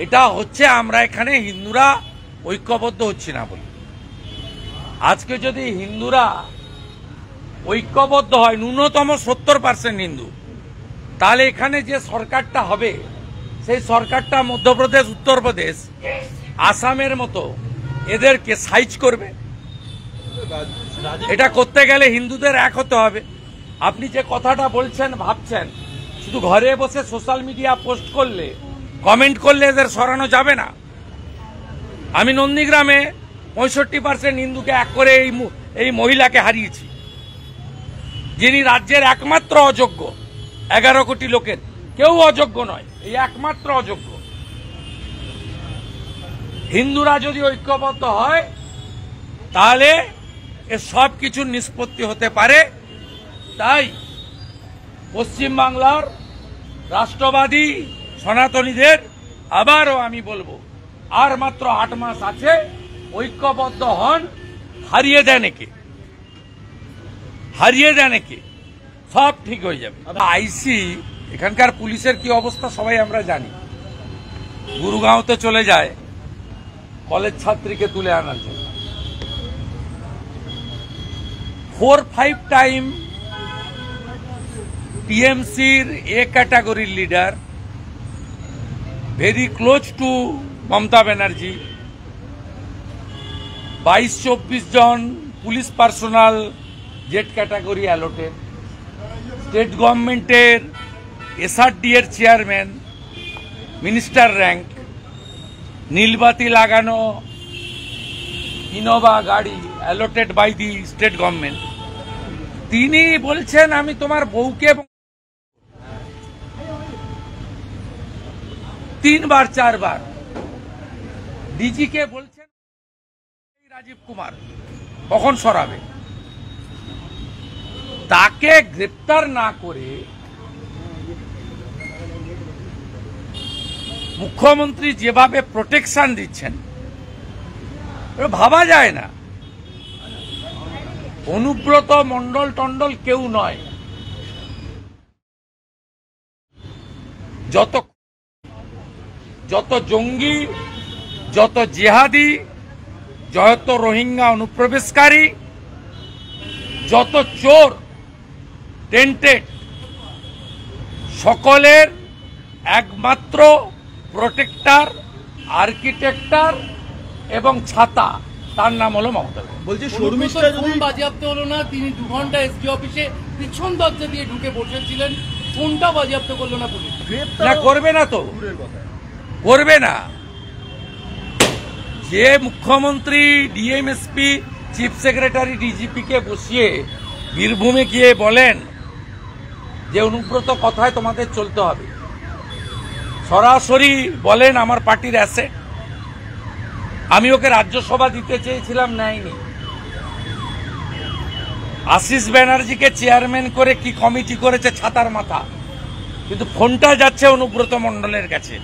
এটা হচ্ছে আমরা এখানে হিন্দুরা ঐক্যবদ্ধ হচ্ছি না বলে। আজকে যদি হিন্দুরা ঐক্যবদ্ধ হয় ন্যূনতম 70% হিন্দু, তাহলে এখানে যে সরকারটা হবে সেই সরকারটা মধ্যপ্রদেশ, উত্তরপ্রদেশ, আসামের মতো এদেরকে সাইজ করবে। এটা করতে গেলে হিন্দুদের এক হতে হবে। আপনি যে কথাটা বলছেন, ভাবছেন শুধু ঘরে বসে সোশ্যাল মিডিয়া পোস্ট করলে, কমেন্ট করলে এদের সরানো যাবে না। আমি নন্দীগ্রামে 65% হিন্দুকে এক করে এই মহিলাকে হারিয়েছি, যিনি রাজ্যের একমাত্র অযোগ্য। 11 কোটি লোকের কেউ অযোগ্য নয়, এই একমাত্র অযোগ্য। হিন্দুরা যদি ঐক্যবদ্ধ হয় তাহলে এ সব কিছুর নিষ্পত্তি হতে পারে। তাই পশ্চিমবাংলার রাষ্ট্রবাদী সনাতনীদের আবারও আমি বলবো, আর মাত্র 8 মাস আছে, ঐক্যবদ্ধ হন। হারিয়ে দেন একে, হারিয়ে দেন একে, সব ঠিক হয়ে যাবে। আইসি এখানকার পুলিশের কি অবস্থা সবাই আমরা জানি। গুরুগাঁওতে চলে যায় কলেজ ছাত্রীকে তুলে আনার জন্য। 4-5 টাইম টিএমসির এ ক্যাটাগরির leader, very close to Mamata Banerjee, 22-24 জন police personnel Z category allotted, state গভর্নমেন্টের এসআরডি এর চেয়ারম্যান, মিনিস্টার র্যাঙ্ক, নীলবাতি লাগানো ইনোভা গাড়ি allotted by the state government. তিনি বলছেন আমি তোমার বউকে 3 বার 4 বার ডিজিকে বলছেন রাজীব কুমার কখন সরাবে। তাকে গ্রেপ্তার না করে মুখ্যমন্ত্রী যেভাবে প্রোটেকশন দিচ্ছেন ভাবা যায় না। অনুব্রত মণ্ডল টন্ডল কেউ নয়। যত জঙ্গি, যত জিহাদি, যত রোহিঙ্গা অনুপ্রবেশকারী, যত চোর টেন্টেড, সকলের একমাত্র প্রোটেক্টর, আর্কিটেক্টর এবং ছাতা তার নাম হলো মমতা। বলছি শর্মিষ্ঠা যদি বাজেয়াপ্ত হলো না, তিনি 2 ঘন্টা এসপি অফিসে পিছন দরজা দিয়ে ঢুকে বসেছিলেন, কোনটা বাজেয়াপ্ত করলো না পুলিশ? না করবে না, তো করবে না। যে মুখ্যমন্ত্রী ডিএমএসপি, চিফ সেক্রেটারি, ডিজিপি কে বসিয়ে বীরভূমে গিয়ে বলেন যে অনুব্রত কথায় তোমাদের চলতে হবে, সরাসরি বলেন আমার পার্টির অ্যাসেট, আমি ওকে রাজ্যসভা দিতে চেয়েছিলাম, নেয়নি। আশিস ব্যানার্জিকে চেয়ারম্যান করে কি কমিটি করেছে ছাতার মাথা, কিন্তু ফোনটা যাচ্ছে অনুব্রত মণ্ডলের কাছে।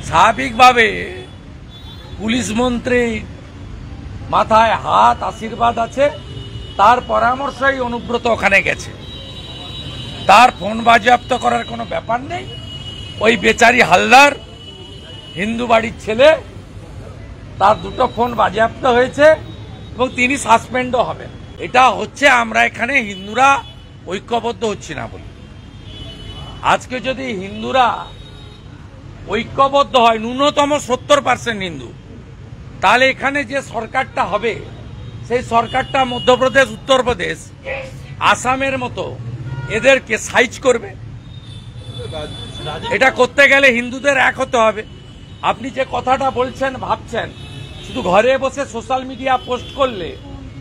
স্বাভাবিকভাবে পুলিশ মন্ত্রী মাথায় হাত, আশীর্বাদ আছে, তার পরামর্শেই অনুব্রত ওখানে গেছে। তার ফোন বাজেয়াপ্ত করার কোনো ব্যাপার নেই। ওই বেচারি হালদার হিন্দু বাড়ির ছেলে, তার 2টো ফোন বাজেয়াপ্ত হয়েছে এবং তিনি সাসপেন্ডও হবেন। এটা হচ্ছে আমরা এখানে হিন্দুরা ঐক্যবদ্ধ হচ্ছি না বলে। আজকে যদি হিন্দুরা ঐক্যবদ্ধ হয় ন্যূনতম 70% হিন্দু, তাহলে এখানে যে সরকারটা হবে সেই সরকারটা মধ্যপ্রদেশ, উত্তরপ্রদেশ, আসামের মতো এদেরকে সাইজ করবে। এটা করতে গেলে হিন্দুদের এক হতে হবে। আপনি যে কথাটা বলছেন, ভাবছেন শুধু ঘরে বসে সোশ্যাল মিডিয়া পোস্ট করলে,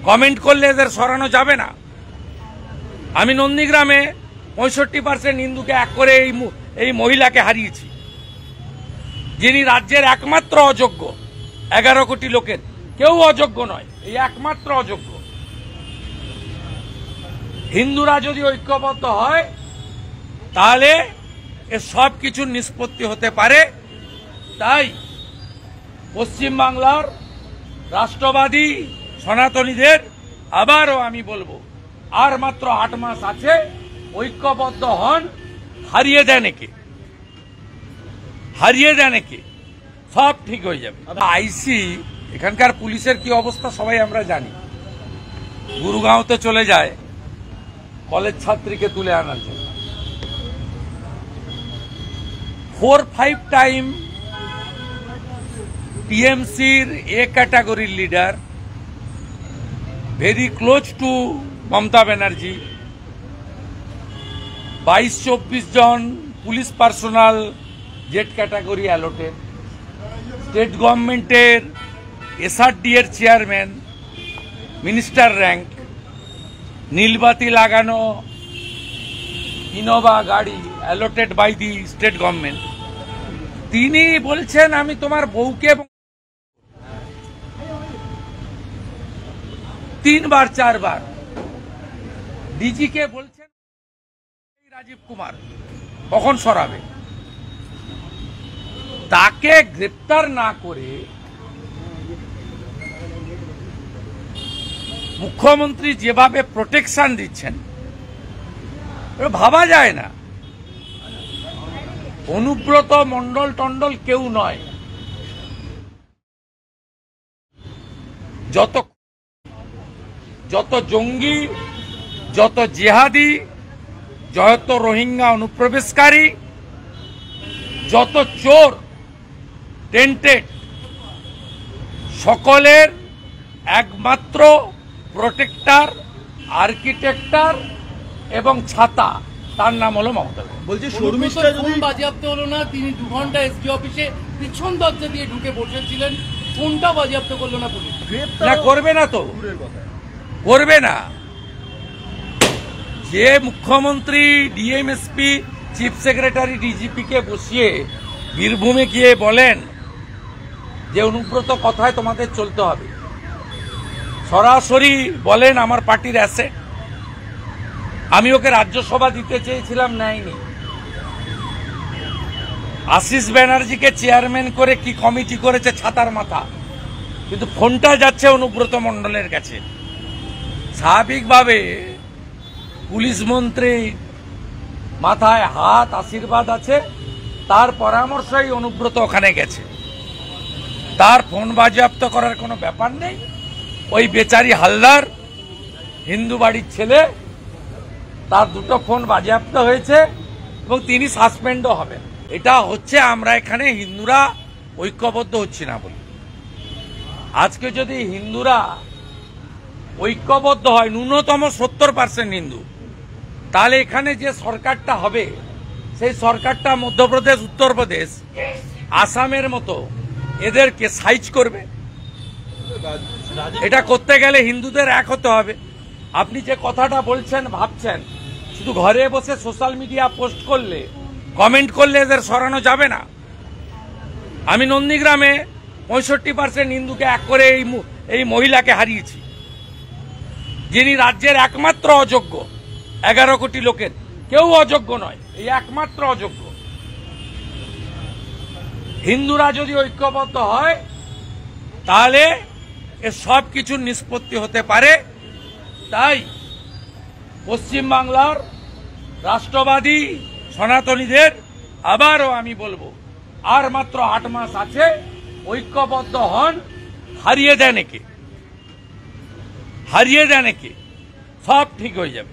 কমেন্ট করলে এদের সরানো যাবে না। আমি নন্দীগ্রামে 65% হিন্দুকে এক করে এই মহিলাকে হারিয়েছি, যিনি রাজ্যের একমাত্র অযোগ্য। 11 কোটি লোকের কেউ অযোগ্য নয়, এই একমাত্র অযোগ্য। হিন্দুরা যদি ঐক্যবদ্ধ হয় তাহলে এ সব কিছুর নিষ্পত্তি হতে পারে। তাই পশ্চিমবাংলার রাষ্ট্রবাদী সনাতনীদের আবারও আমি বলবো, আর মাত্র 8 মাস আছে, ঐক্যবদ্ধ হন। হারিয়ে দেন একে, হারিয়ে দেন একে, সব ঠিক হয়ে যাবে। আইসি এখানকার পুলিশের কি অবস্থা সবাই আমরা জানি। গুরুগাঁওতে চলে যায় কলেজ ছাত্রীকে তুলে আনার জন্য। 4-5 টাইম টিএমসির এ ক্যাটাগরির leader, very close to Mamata Banerjee, 22-24 জন police personnel Z category allotted, state গভর্নমেন্টের এসআরডি এর চেয়ারম্যান, মিনিস্টার র্যাঙ্ক, নীলবাতি লাগানো ইনোভা গাড়ি allotted by the state government. তিনি বলছেন আমি তোমার বউকে 3-4 বার ডিজিকে বলছেন রাজীব কুমার কখন সরাবে। তাকে গ্রেপ্তার না করে মুখ্যমন্ত্রী যেভাবে প্রোটেকশন দিচ্ছেন ভাবা যায় না। অনুব্রত মণ্ডল টন্ডল কেউ নয়। যত জঙ্গি, যত জেহাদি, যত রোহিঙ্গা অনুপ্রবেশকারী, যত চোর টেন্টেড, সকলের একমাত্র প্রোটেক্টর, আর্কিটেক্টর এবং ছাতা তার নাম হলো মমতা। বলছি শর্মিষ্ঠা ফোন বাজেয়াপ্ত হলো না, তিনি 2 ঘন্টা এসডি অফিসে পিছন দরজা দিয়ে ঢুকে বসেছিলেন, ফোনটা বাজেয়াপ্ত করলো না পুলিশ। না করবে না তো, করবে না। যে মুখ্যমন্ত্রী ডিএমএসপি, চিফ সেক্রেটারি, ডিজিপি কে বসিয়ে বীরভূমে গিয়ে বলেন যে অনুব্রত কথায় তোমাদের চলতে হবে, সরাসরি বলেন আমার পার্টির অ্যাসেট, আমি ওকে রাজ্যসভা দিতে চেয়েছিলাম, নেয়নি। আশিস ব্যানার্জিকে চেয়ারম্যান করে কি কমিটি করেছে ছাতার মাথা, কিন্তু ফোনটা যাচ্ছে অনুব্রত মণ্ডলের কাছে। স্বাভাবিকভাবে পুলিশ মন্ত্রী মাথায় হাত, আশীর্বাদ আছে, তার পরামর্শেই অনুব্রত ওখানে গেছে। তার ফোন বাজেয়াপ্ত করার কোনো ব্যাপার নেই। ওই বেচারি হালদার হিন্দু বাড়ির ছেলে, তার 2টো ফোন বাজেয়াপ্ত হয়েছে এবং তিনি সাসপেন্ডও হবেন। এটা হচ্ছে আমরা এখানে হিন্দুরা ঐক্যবদ্ধ হচ্ছি না বলি। আজকে যদি হিন্দুরা ঐক্যবদ্ধ হয়, ন্যূনতম 70% হিন্দু, তাহলে এখানে যে সরকারটা হবে সেই সরকারটা মধ্যপ্রদেশ, উত্তরপ্রদেশ, আসামের মতো এদেরকে সাইজ করবে। এটা করতে গেলে হিন্দুদের এক হতে হবে। আপনি যে কথাটা বলছেন, ভাবছেন শুধু ঘরে বসে সোশ্যাল মিডিয়া পোস্ট করলে, কমেন্ট করলে এদের সরানো যাবে না। আমি নন্দীগ্রামে 65% হিন্দুকে এক করে এই মহিলাকে হারিয়েছি, যিনি রাজ্যের একমাত্র অযোগ্য। 11 কোটি লোকের কেউ অযোগ্য নয়, এই একমাত্র অযোগ্য। হিন্দুরা যদি ঐক্যবদ্ধ হয় তাহলে এ সব কিছুর নিষ্পত্তি হতে পারে। তাই পশ্চিমবাংলার রাষ্ট্রবাদী সনাতনীদের আবারও আমি বলবো, আর মাত্র 8 মাস আছে, ঐক্যবদ্ধ হন। হারিয়ে দেন একে, সব ঠিক হয়ে যাবে।